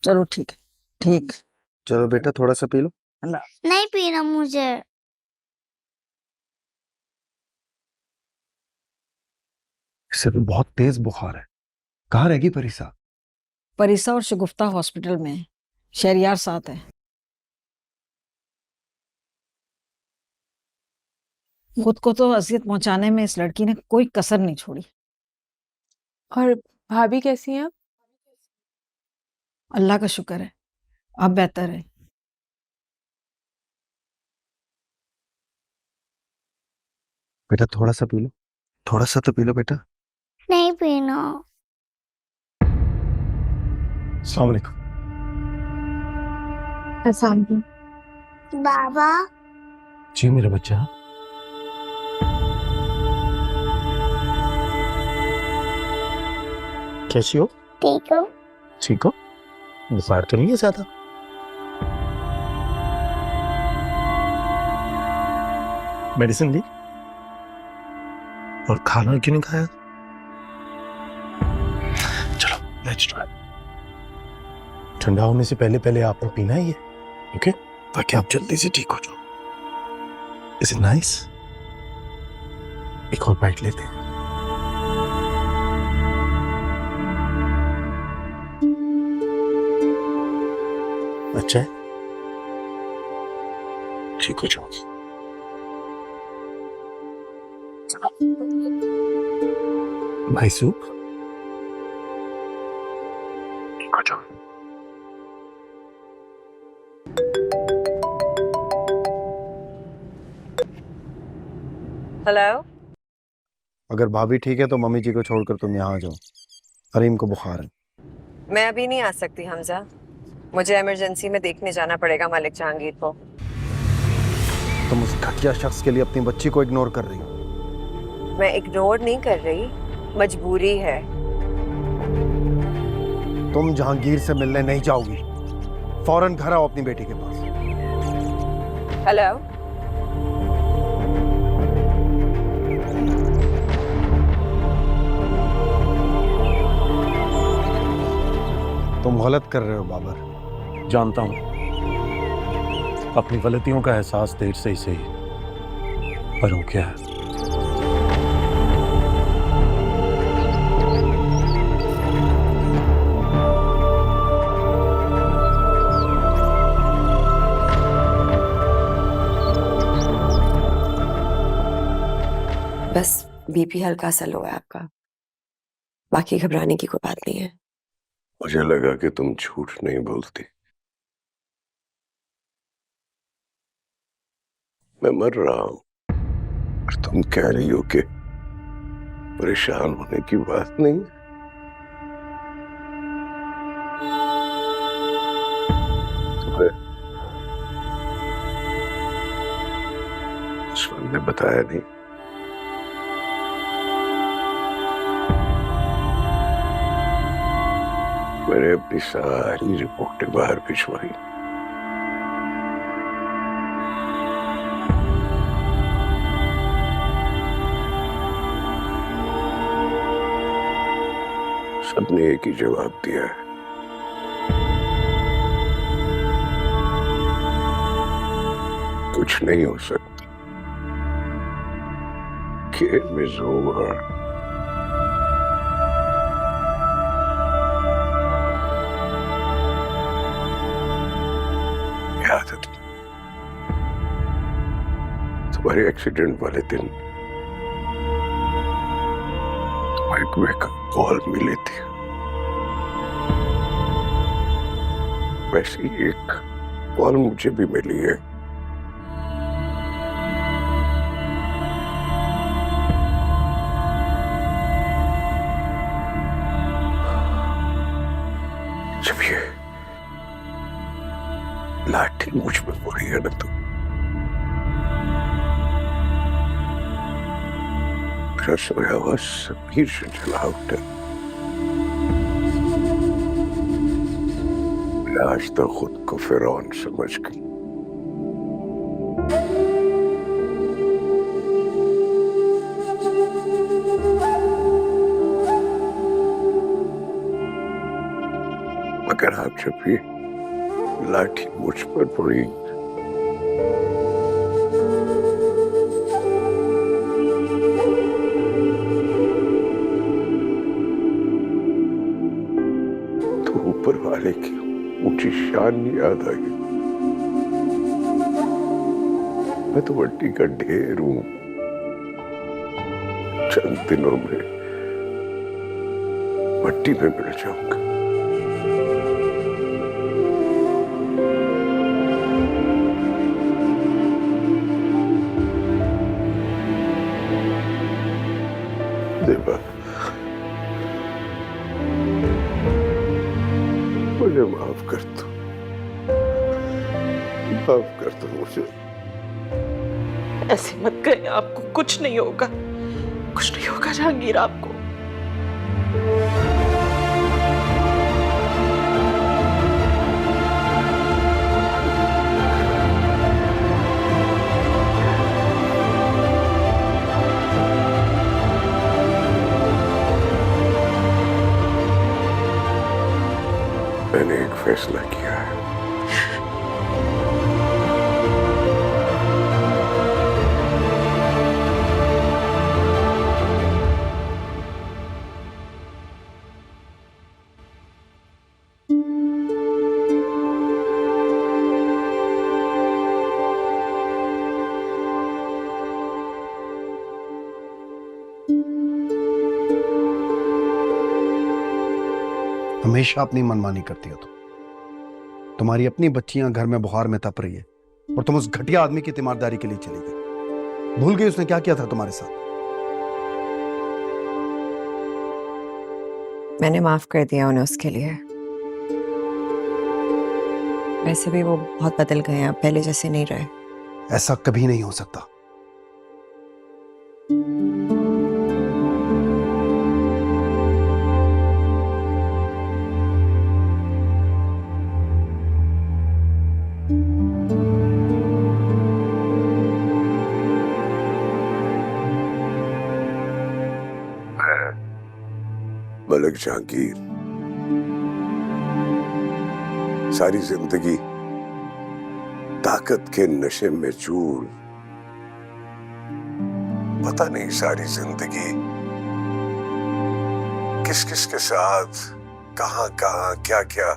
चलो ठीक है, ठीक। चलो बेटा थोड़ा सा पी लो। नहीं पीना मुझे। इससे तो बहुत तेज बुखार है। कहाँ रहेगी परिसा? परिसा और शगुफ्ता हॉस्पिटल में है, शहरियार साथ है। खुद को तो अजियत पहुंचाने में इस लड़की ने कोई कसर नहीं छोड़ी। और भाभी कैसी हैं? अल्लाह का शुक्र है, अब बेहतर है। बेटा थोड़ा सा पी लो, थोड़ा सा तो पी लो बेटा। नहीं पीना। अस्सलाम वालेकुम। बाबा जी मेरा बच्चा। कैसी हो? ठीक हो? ठीक हो? बुखार तो नहीं है ज्यादा? मेडिसिन ली? और खाना क्यों नहीं खाया? चलो लेट्स ट्राई। ठंडा होने से पहले पहले आपने पीना है ये, ओके? ताकि आप जल्दी से ठीक हो जाओ। Is it nice? एक और बाइट लेते हैं। अच्छा है, ठीक हो जाओ। भाई सूप, ठीक हो जाओ। हेलो। अगर भाभी ठीक है तो मम्मी जी को छोड़कर तुम यहाँ आ जाओ। हरीम को बुखार है। मैं अभी नहीं आ सकती हमजा, मुझे इमरजेंसी में देखने जाना पड़ेगा मालिक जहांगीर को। तुम उस घटिया शख्स के लिए अपनी बच्ची को इग्नोर कर रही हो। मैं इग्नोर नहीं कर रही, मजबूरी है। तुम जहांगीर से मिलने नहीं जाओगी। फौरन घर आओ अपनी बेटी के पास। हेलो। तुम गलत कर रहे हो बाबर। जानता हूं, अपनी गलतियों का एहसास देर से ही सही, पर हो क्या है? बस बीपी हल्का सा लो है आपका, बाकी घबराने की कोई बात नहीं है। मुझे लगा कि तुम झूठ नहीं बोलती। मैं मर रहा हूं और तुम कह रही हो कि परेशान होने की बात नहीं। तुम्हें दुश्मन ने बताया नहीं? मैंने अपनी सारी रिपोर्टें बाहर भिजवाई। सबने एक ही जवाब दिया है, कुछ नहीं हो सकता। Game is over. याद है तुम्हारे एक्सीडेंट वाले दिन तुम्हें एक कॉल मिली थी, वैसी एक कॉल मुझे भी मिली है। जब ये लाठी मुझ में पड़ी है ना तो मेरा सोया हुआ समीर से जला उठा। मैं आज तो खुद को फिरौन समझ गई। अगर आप जब ये लाठी मुझ पर पड़ी तो ऊपर वाले की ऊंची शान याद आई। मैं तो मट्टी का ढेर हूं, चंद दिनों में मट्टी में मिल जाऊंगा। देवा, मुझे माफ कर दो, माफ कर दो मुझे। ऐसे मत करें, आपको कुछ नहीं होगा, कुछ नहीं होगा जहांगीर आपको। मैंने एक फैसला किया है। हमेशा अपनी मनमानी करती हो तुम। तुम्हारी अपनी बच्चियां घर में बुखार में तप रही है और तुम उस घटिया आदमी की तीमारदारी के लिए चली गई। भूल गई उसने क्या किया था तुम्हारे साथ? मैंने माफ कर दिया उन्हें उसके लिए। वैसे भी वो बहुत बदल गए हैं, अब पहले जैसे नहीं रहे। ऐसा कभी नहीं हो सकता। मलिक जहांगीर सारी जिंदगी ताकत के नशे में चूर, पता नहीं सारी जिंदगी किस किस के साथ कहां कहां क्या क्या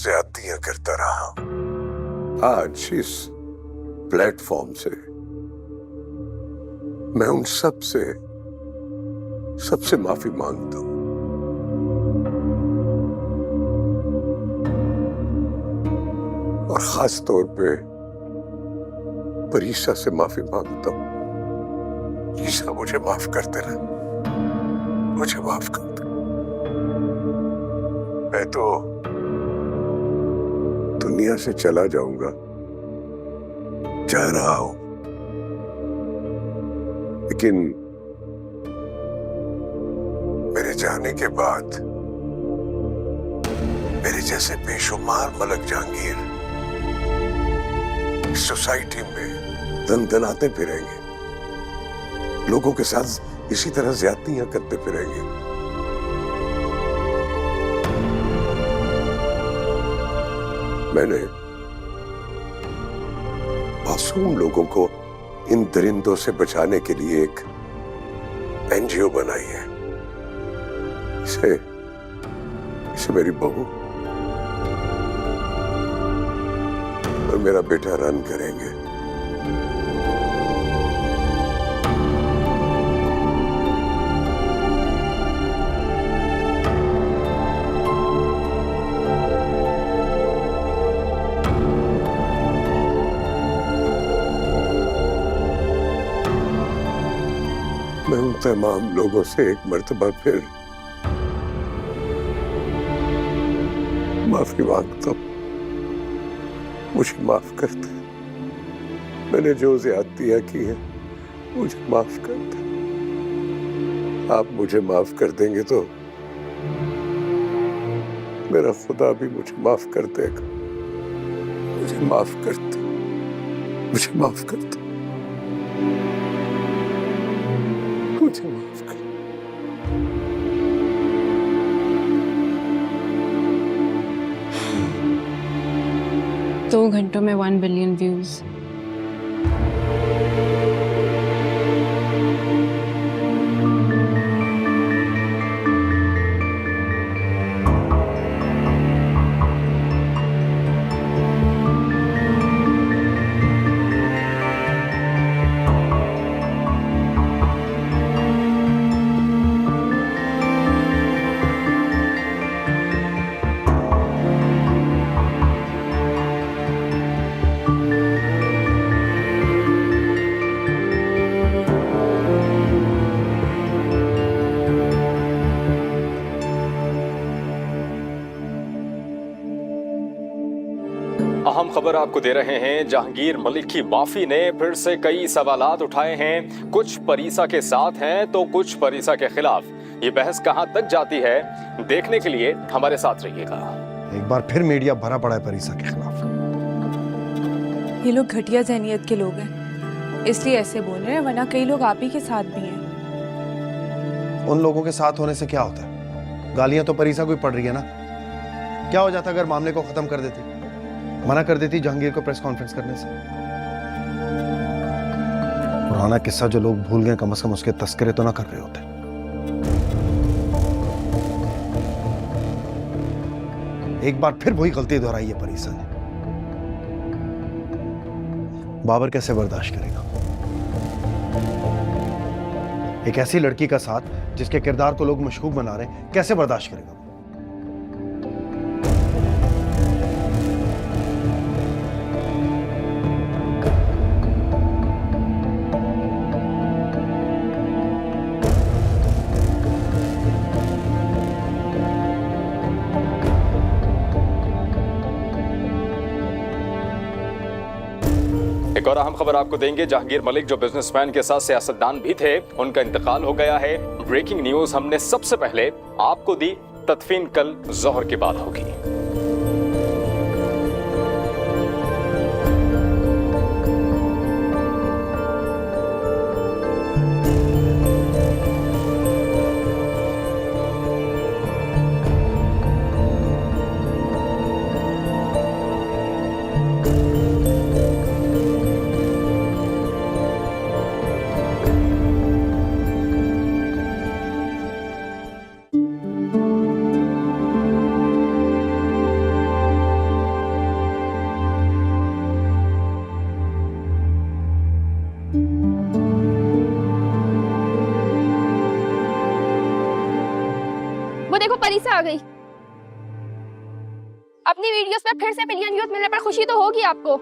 ज्यादतियां करता रहा। आज इस प्लेटफॉर्म से मैं उन सबसे माफी मांगता हूं। और खास तौर पे परीक्षा से माफी मांगता हूं। ईशा, मुझे माफ कर देना, मुझे माफ कर दे। मैं तो दुनिया से चला जाऊंगा, जा रहा हूं, लेकिन मेरे जाने के बाद मेरे जैसे बेशुमार मलिक जहांगीर सोसाइटी में दनदनाते फिरेंगे, लोगों के साथ इसी तरह ज्यादतियां करते फिरेंगे। मैंने मासूम लोगों को इन दरिंदों से बचाने के लिए एक एनजीओ बनाई है। इसे मेरी बहू और मेरा बेटा रन करेंगे। मैं उन तमाम लोगों से एक मर्तबा फिर माफी मांगता हूं, मुझे माफ कर दे। मैंने जो ज्यादतियां की है मुझे माफ कर दे। आप मुझे माफ कर देंगे तो मेरा खुदा भी मुझे माफ कर देगा। मुझे माफ कर दे, मुझे माफ कर दे, मुझे माफ कर। 2 घंटों में 1 बिलियन व्यूज। अहम खबर आपको दे रहे हैं। जहांगीर मलिक की माफी ने फिर से कई सवालात उठाए हैं। कुछ परीसा के साथ हैं तो कुछ परीसा के खिलाफ। ये बहस कहां तक जाती है, देखने के लिए हमारे साथ रहिएगा। एक बार फिर मीडिया भरा पड़ा है परीसा के खिलाफ। ये लोग घटिया जहनियत के लोग हैं, इसलिए ऐसे बोल रहे हैं, वरना कई लोग आप ही के साथ भी हैं। उन लोगों के साथ होने से क्या होता है? गालियां तो परीसा को ही पड़ रही है ना। क्या हो जाता अगर मामले को खत्म कर देती, मना कर देती जहांगीर को प्रेस कॉन्फ्रेंस करने से? पुराना किस्सा जो लोग भूल गए, कम से कम उसके तस्करे तो ना कर रहे होते। एक बार फिर वही गलती दोहराई है परीसा ने। बाबर कैसे बर्दाश्त करेगा एक ऐसी लड़की का साथ जिसके किरदार को लोग मशकूक बना रहे हैं? कैसे बर्दाश्त करेगा? एक और अहम खबर आपको देंगे। जहांगीर मलिक जो बिजनेसमैन के साथ सियासतदान भी थे, उनका इंतकाल हो गया है। ब्रेकिंग न्यूज हमने सबसे पहले आपको दी। तदफीन कल जोहर के बाद होगी। वो देखो परीसा आ गई। अपनी वीडियोस पे फिर से मिलियन व्यूज मिलने पर खुशी तो होगी आपको।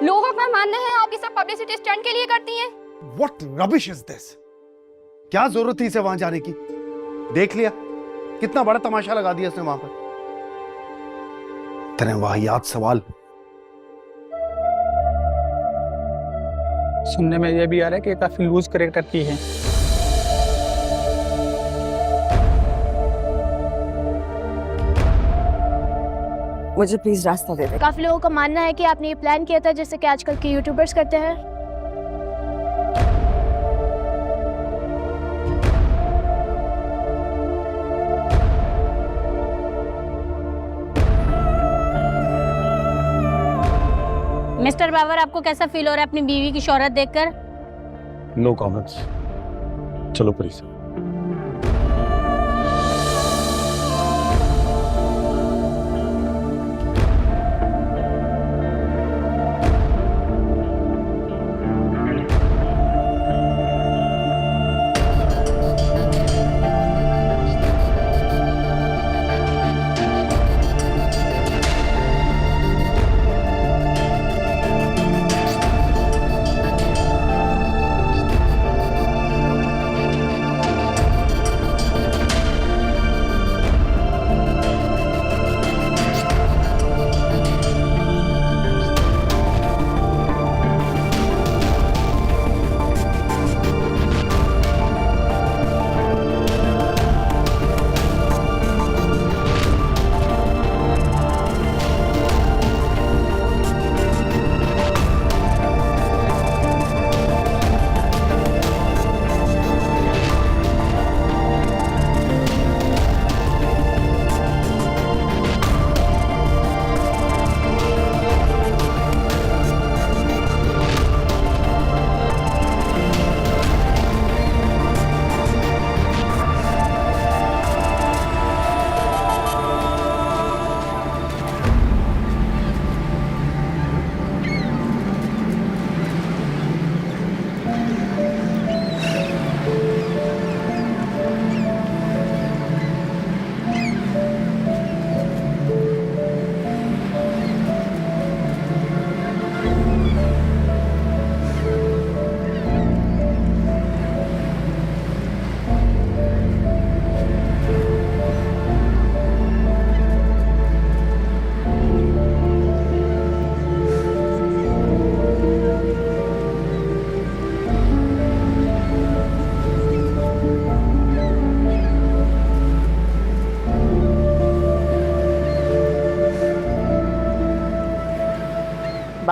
लोगों का मानना है आप ये सब पब्लिसिटी स्टंट के लिए करती हैं। What rubbish is this? क्या जरूरत थी इसे वहां जाने की? देख लिया कितना बड़ा तमाशा लगा दिया उसने वहां पर। इतने वाहियात सवाल। सुनने में यह भी आ रहा है कि काफी लूज करेक्टर की है। मुझे प्लीज रास्ता दे दे। काफी लोगों का मानना है कि आपने ये प्लान किया था जैसे कि आजकल के यूट्यूबर्स करते हैं। मिस्टर बाबर, आपको कैसा फील हो रहा है अपनी बीवी की शोहरत देखकर? No comments. चलो परीसा।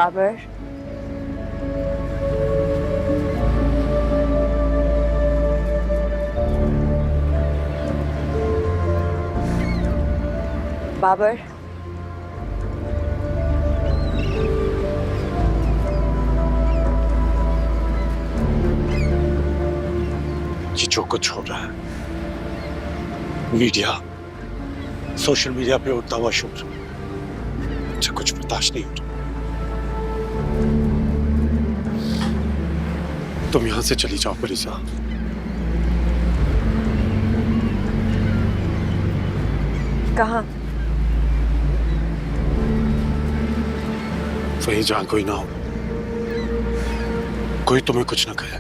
बाबर, बाबर, ये जो कुछ हो रहा है, मीडिया, सोशल मीडिया पे उठता हुआ शोर, मुझे कुछ बर्दाश्त नहीं हो रहा। तुम यहां से चली जाओ परिसा। कहाँ? वहीं जहां कोई ना हो, कोई तुम्हें कुछ ना कहे।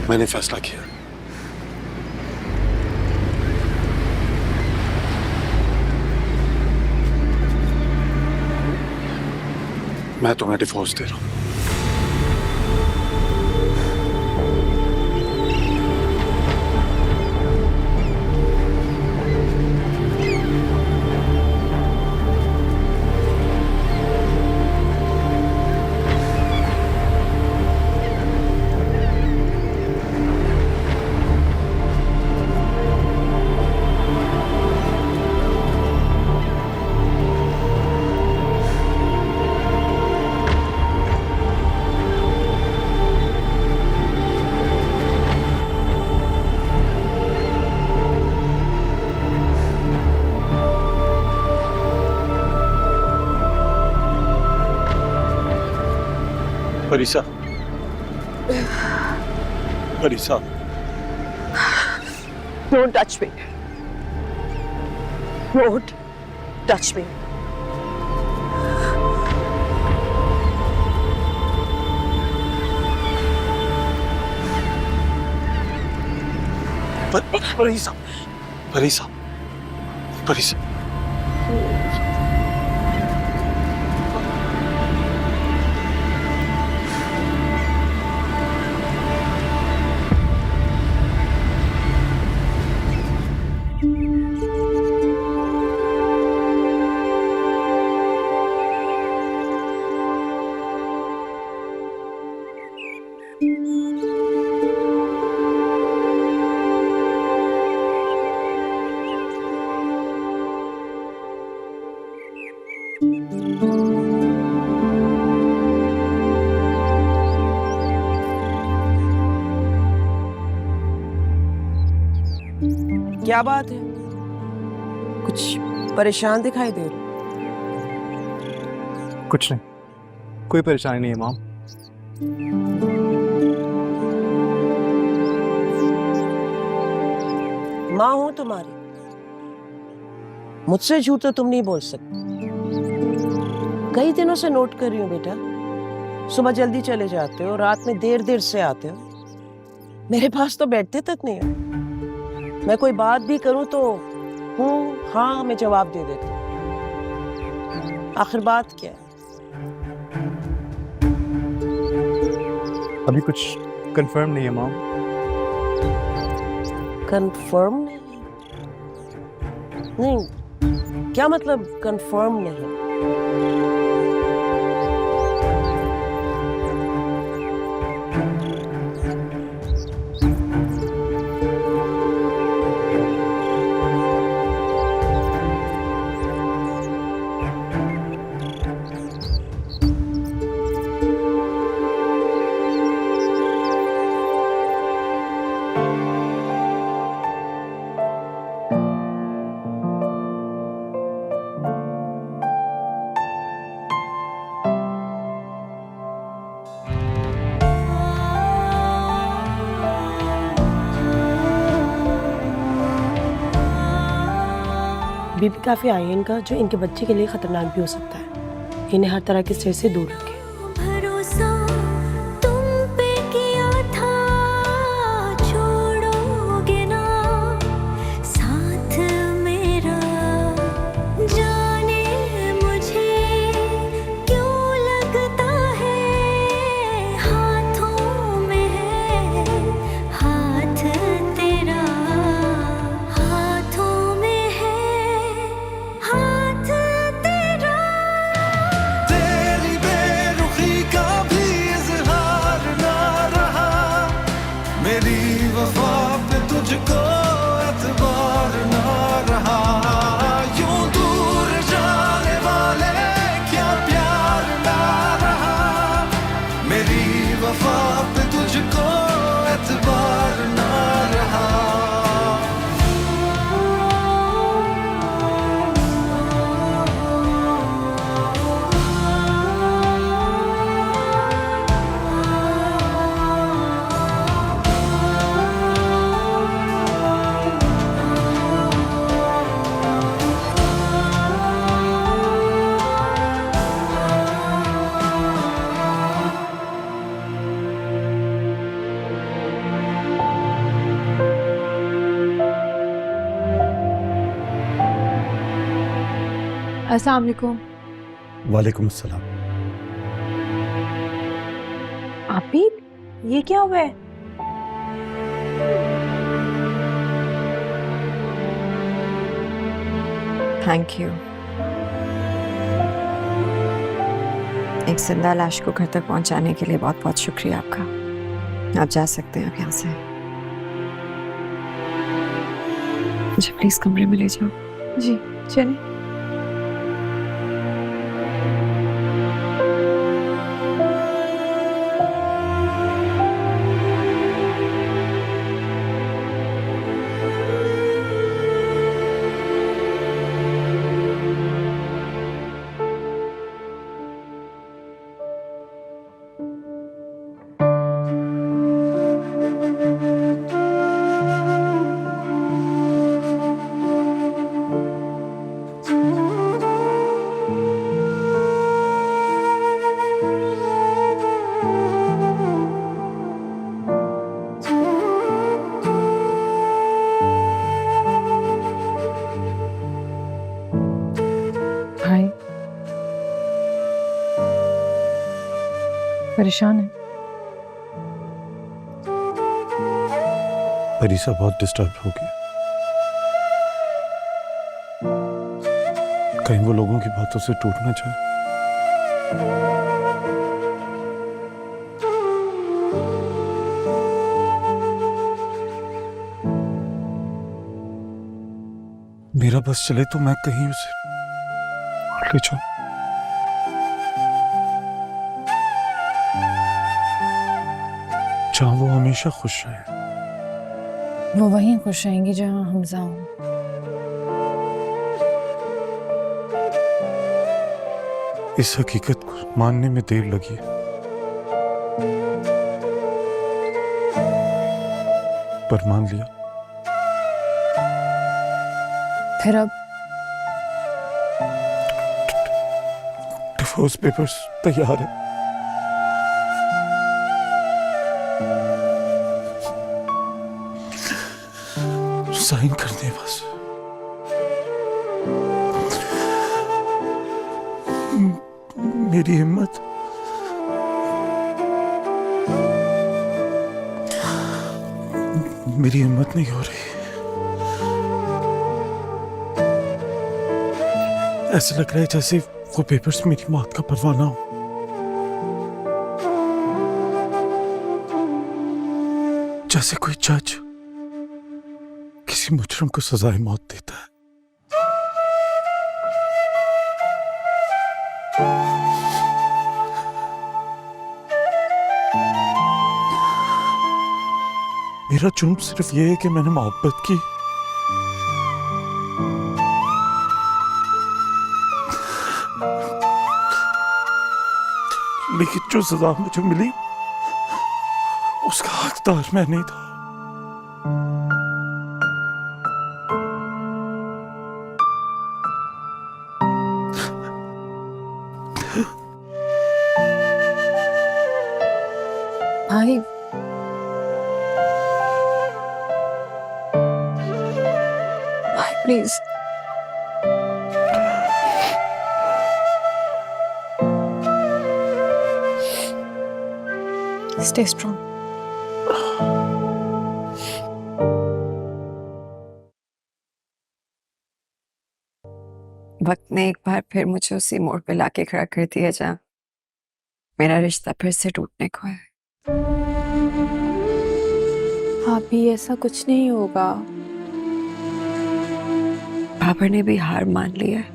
मैंने फैसला किया। मैं तुम्हें डिवोर्स दे रहा हूं। परिसा, परिसा, Don't touch me. Don't touch me. परिसा, परिसा, परिसा। क्या बात है? कुछ परेशान दिखाई दे रहे? कुछ नहीं, कोई परेशानी नहीं है माम। माँ हूं तुम्हारी, मुझसे झूठ तो तुम नहीं बोल सकते। कई दिनों से नोट कर रही हूँ बेटा, सुबह जल्दी चले जाते हो, रात में देर देर से आते हो, मेरे पास तो बैठते तक नहीं है। मैं कोई बात भी करूं तो हूँ हाँ में जवाब दे देती हूँ। आखिर बात क्या है? अभी कुछ कंफर्म नहीं है माम। कंफर्म नहीं? नहीं, क्या मतलब कंफर्म नहीं? बीपी काफी आई है इनका, जो इनके बच्चे के लिए खतरनाक भी हो सकता है। इन्हें हर तरह के स्ट्रेस से दूर रखें। हाथों में है हाथ तेरा। अस्सलाम वालेकुम। वालेकुम अस्सलाम। आपी, ये क्या हुआ है? Thank you. एक जिंदा लाश को घर तक पहुंचाने के लिए बहुत बहुत शुक्रिया आपका। आप जा सकते हैं अब यहाँ से। मुझे प्लीज कमरे में ले जाओ। जी चलिए। भाई परेशान है? परीसा बहुत डिस्टर्ब हो गई। कहीं वो लोगों की बातों से टूट ना जाए। मेरा बस चले तो मैं कहीं उसे ले जाऊं। जहां वो हमेशा खुश रहे। वो वहीं खुश रहेंगी जहाँ हमजा हो। इस हकीकत को मानने में देर लगी, पर मान लिया। फिर अब डिवोर्स पेपर्स तैयार है। साइन कर दे बस। मेरी हिम्मत नहीं हो रही। ऐसा लग रहा है जैसे वो पेपर्स मेरी मौत का परवाना हो। जैसे कोई जज किसी मुजरिम को सजाए मौत देता है। मेरा जुर्म सिर्फ ये है कि मैंने मोहब्बत की। लेकिन जो सजा मुझे मिली उसका हकदार मैं नहीं था। भाई प्लीज स्टे स्ट्रॉन्ग। वक्त ने एक बार फिर मुझे उसी मोड़ पे लाके खड़ा कर दिया जहाँ मेरा रिश्ता फिर से टूटने को है। आपी, ऐसा कुछ नहीं होगा। बाबर ने भी हार मान लिया है।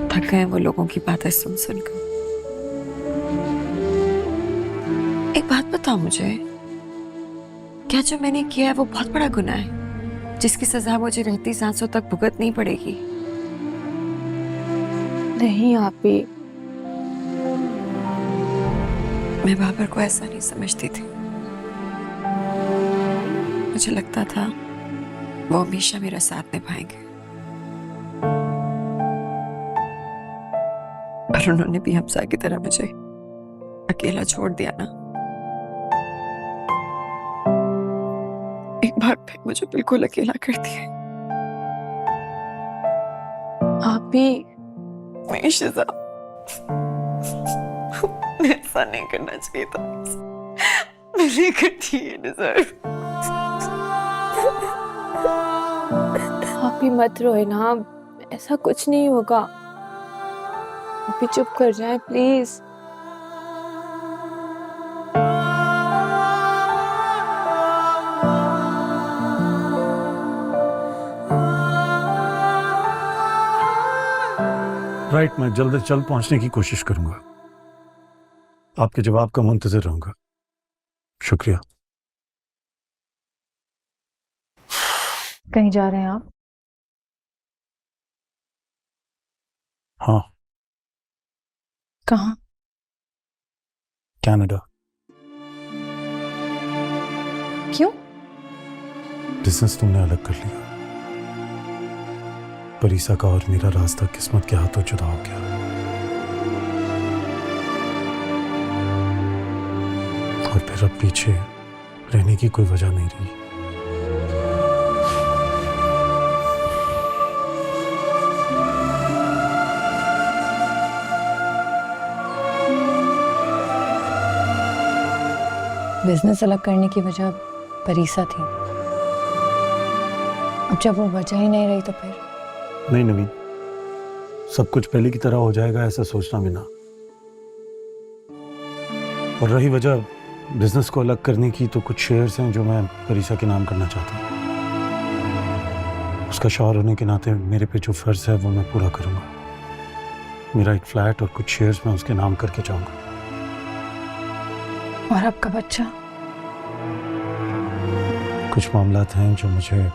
थक गए वो लोगों की बातें सुन सुनकर। एक बात बताओ मुझे, क्या जो मैंने किया है वो बहुत बड़ा गुनाह है जिसकी सजा मुझे रहती सांसों तक भुगतनी पड़ेगी? नहीं आपी, मैं बाबर को ऐसा नहीं समझती थी। मुझे लगता था वो हमेशा मेरा साथ निभाएंगे, पर उन्होंने भी हमसा की तरह मुझे अकेला छोड़ दिया ना। एक बार फिर मुझे बिल्कुल अकेला कर दिया। आप भी शिजा, ऐसा नहीं करना चाहिए था। मैंने करती है डिजर्व। आप भी मत रोए ना, ऐसा कुछ नहीं होगा। आप भी चुप कर जाए प्लीज। राइट, मैं जल्द से जल्द पहुंचने की कोशिश करूंगा। आपके जवाब का मुंतजर रहूंगा। शुक्रिया। कहीं जा रहे हैं आप? हाँ, कहाँ? कनाडा। क्यों? बिजनेस तुमने अलग कर लिया। परीसा का और मेरा रास्ता किस्मत के हाथों जुदा हो गया। और फिर अब पीछे रहने की कोई वजह नहीं रही। बिजनेस अलग करने की वजह परीसा थी। अब जब वो वजह ही नहीं रही तो फिर? नहीं नवीन, सब कुछ पहले की तरह हो जाएगा ऐसा सोचना भी ना। और रही वजह बिजनेस को अलग करने की, तो कुछ शेयर्स हैं जो मैं परीसा के नाम करना चाहता हूँ। उसका शौहर होने के नाते मेरे पे जो फर्ज है वो मैं पूरा करूँगा। मेरा एक फ्लैट और कुछ शेयर्स मैं उसके नाम करके जाऊँगा। और आपका बच्चा? कुछ मामलात हैं जो मुझे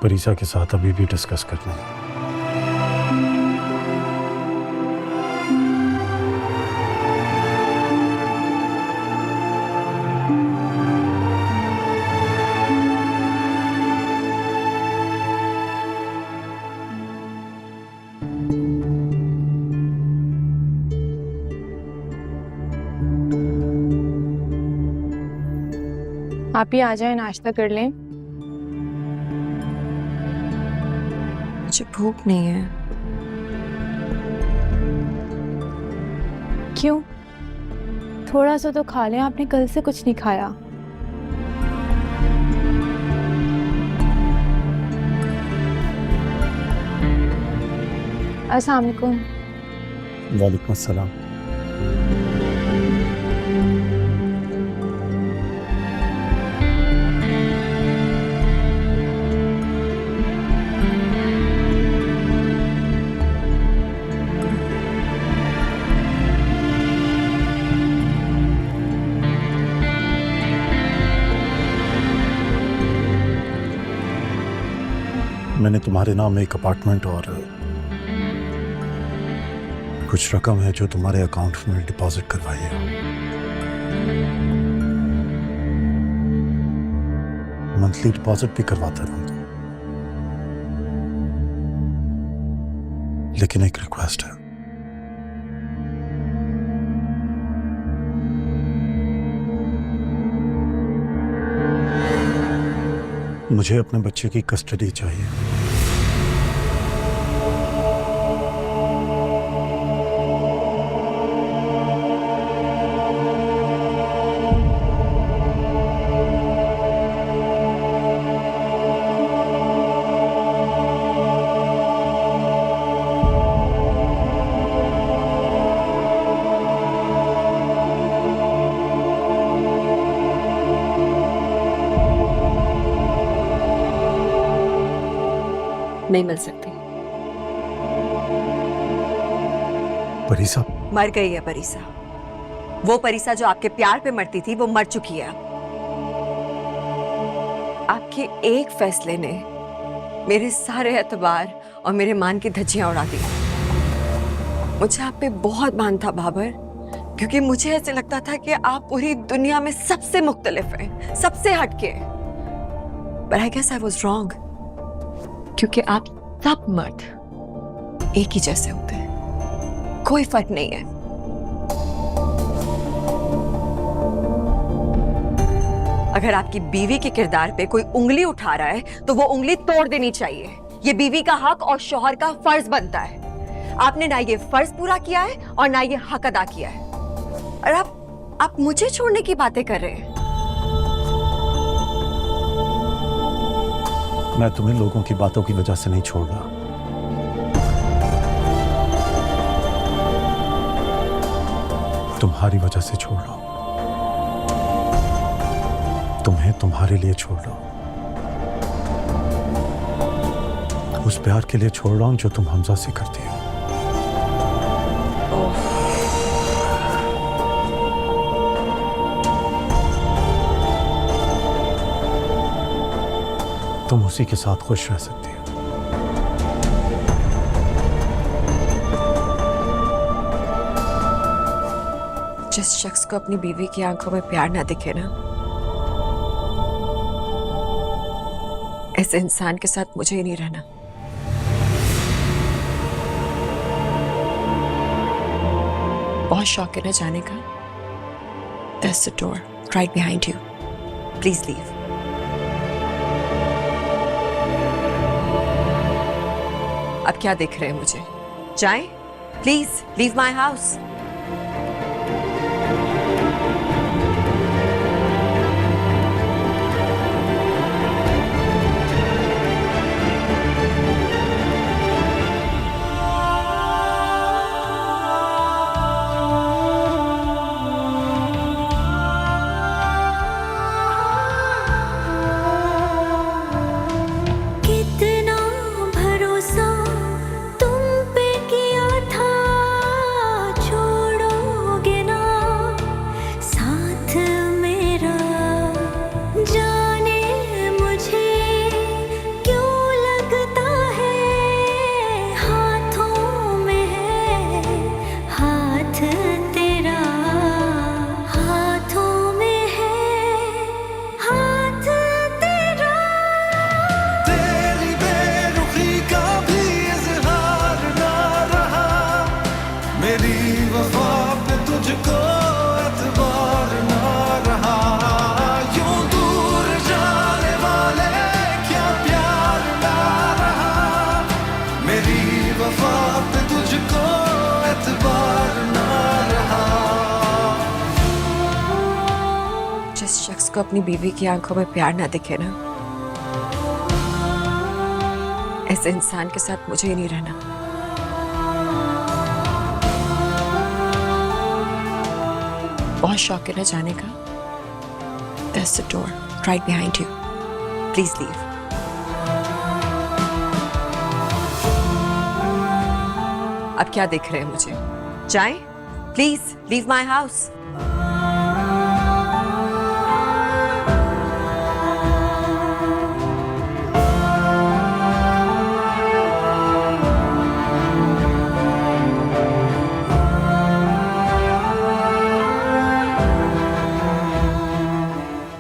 परीसा के साथ अभी भी डिस्कस करने हैं। आप ही आ जाए, नाश्ता कर लें। मुझे भूख नहीं है। क्यों? थोड़ा सा तो खा लें, आपने कल से कुछ नहीं खाया। अस्सलाम वालेकुम। वालेकुम अस्सलाम। मैंने तुम्हारे नाम एक अपार्टमेंट और कुछ रकम है जो तुम्हारे अकाउंट में डिपॉजिट करवाई है। मंथली डिपॉजिट भी करवाता रहूंगा, लेकिन एक रिक्वेस्ट है। मुझे अपने बच्चे की कस्टडी चाहिए। नहीं मिल सकती। परीसा मर गई है। परीसा, वो परीसा जो आपके प्यार पे मरती थी, वो मर चुकी है। आपके एक फैसले ने मेरे सारे एतबार और मेरे मान की धज्जियां उड़ा दी। मुझे आप पे बहुत मान था बाबर, क्योंकि मुझे ऐसे लगता था कि आप पूरी दुनिया में सबसे मुख्तलिफ हैं, सबसे हटके। But I guess I was wrong, क्योंकि आप सब मर्द एक ही जैसे होते हैं, कोई फर्क नहीं है। अगर आपकी बीवी के किरदार पे कोई उंगली उठा रहा है तो वो उंगली तोड़ देनी चाहिए। ये बीवी का हक और शौहर का फर्ज बनता है। आपने ना ये फर्ज पूरा किया है और ना ये हक अदा किया है, और आप मुझे छोड़ने की बातें कर रहे हैं। मैं तुम्हें लोगों की बातों की वजह से नहीं छोड़ रहा। तुम्हारी वजह से छोड़ रहा हूं। तुम्हें तुम्हारे लिए छोड़ रहा हूं, उस प्यार के लिए छोड़ रहा हूं जो तुम हमजा से करती हो। तुम उसी के साथ खुश रह सकती हो। जिस शख्स को अपनी बीवी की आंखों में प्यार ना दिखे ना, ऐसे इंसान के साथ मुझे ही नहीं रहना। बहुत शौक है ना जाने का। That's the door right behind you. Please leave. अब क्या देख रहे हैं मुझे? जाएं? Please leave my house. जिस शख्स को अपनी बीवी की आंखों में प्यार ना दिखे ना, ऐसे इंसान के साथ मुझे ही नहीं रहना। बहुत शौक है ना जाने का। That's the door right behind you. Please leave. अब क्या देख रहे हैं मुझे? जाएं? Please leave my house.